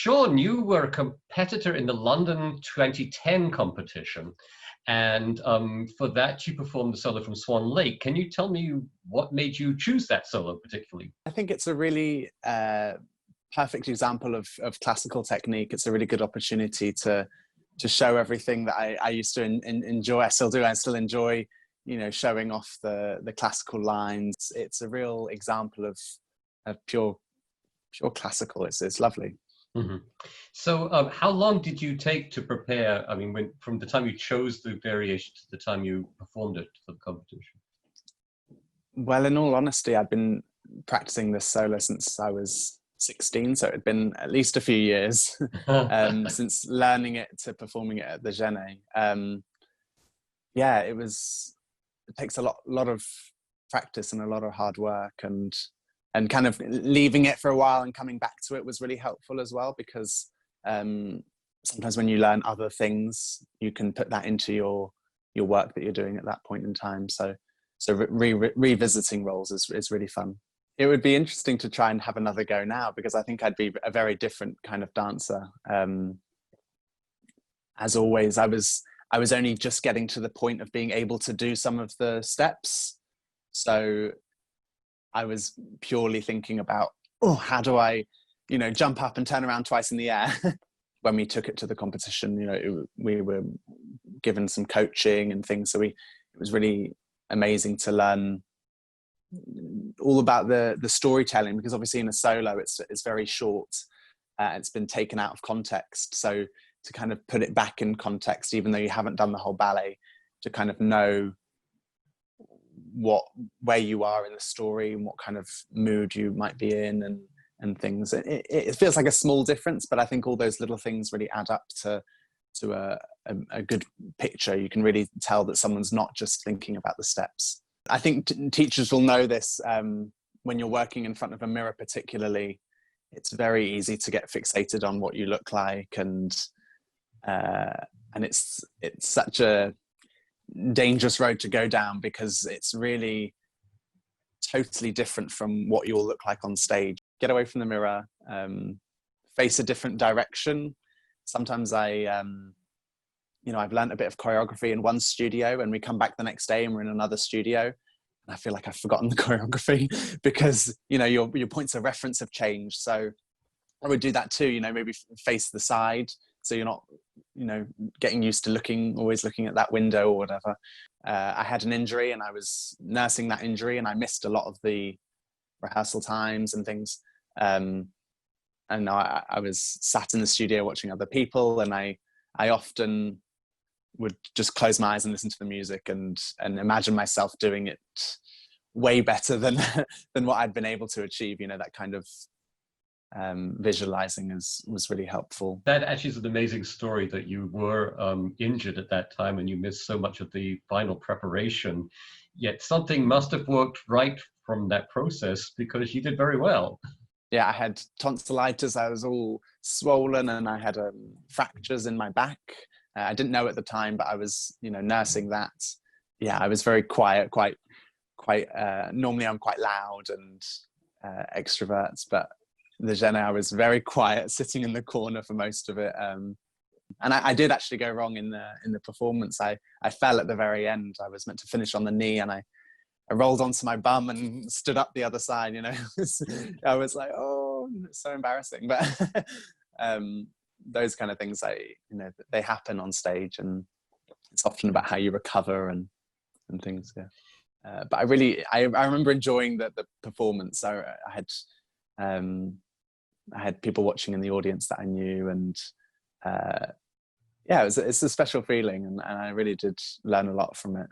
Sean, you were a competitor in the London 2010 competition. And for that, you performed the solo from Swan Lake. Can you tell me what made you choose that solo particularly? I think it's a really perfect example of classical technique. It's a really good opportunity to show everything that I used to enjoy. I still do. I still enjoy, you know, showing off the classical lines. It's a real example of pure classical. It's lovely. Mm-hmm. So how long did you take to prepare? I mean, from the time you chose the variation to the time you performed it for the competition? Well, in all honesty, I'd been practicing this solo since I was 16, so it had been at least a few years since learning it to performing it at the Genet. Yeah, it takes a lot of practice and a lot of hard work, and kind of leaving it for a while and coming back to it was really helpful as well, because sometimes when you learn other things, you can put that into your work that you're doing at that point in time. So revisiting roles is really fun. It would be interesting to try and have another go now, because I think I'd be a very different kind of dancer. As always, I was only just getting to the point of being able to do some of the steps. So I was purely thinking about, how do I, you know, jump up and turn around twice in the air? When we took it to the competition, you know, we were given some coaching and things. So it was really amazing to learn all about the storytelling, because obviously in a solo it's very short. It's been taken out of context. So to kind of put it back in context, even though you haven't done the whole ballet, to kind of know where you are in the story and what kind of mood you might be in and things. It feels like a small difference, but I think all those little things really add up to a good picture. You can really tell that someone's not just thinking about the steps. I think teachers will know this when you're working in front of a mirror particularly. It's very easy to get fixated on what you look like, and it's such a dangerous road to go down, because it's really totally different from what you'll look like on stage. Get away from the mirror, face a different direction. Sometimes I've learned a bit of choreography in one studio, and we come back the next day and we're in another studio, and I feel like I've forgotten the choreography because, you know, your points of reference have changed. So I would do that too, you know, maybe face the side, so you're not, you know, getting used to always looking at that window or whatever. I had an injury and I was nursing that injury, and I missed a lot of the rehearsal times and things. And I was sat in the studio watching other people, and I often would just close my eyes and listen to the music and imagine myself doing it way better than what I'd been able to achieve. You know, that kind of visualizing was really helpful. That actually is an amazing story, that you were injured at that time and you missed so much of the final preparation, yet something must have worked right from that process, because you did very well. Yeah, I had tonsillitis. I was all swollen, and I had fractures in my back. I didn't know at the time, but I was, you know, nursing that. Yeah, I was very quiet, quite normally I'm quite loud and extrovert, but the Genet, I was very quiet, sitting in the corner for most of it. And I did actually go wrong in the performance. I fell at the very end. I was meant to finish on the knee, and I rolled onto my bum and stood up the other side, you know. I was like, oh, it's so embarrassing. But those kind of things, they happen on stage, and it's often about how you recover and things. Yeah. But I remember enjoying the performance. So I had people watching in the audience that I knew, and yeah, it's a special feeling, and I really did learn a lot from it.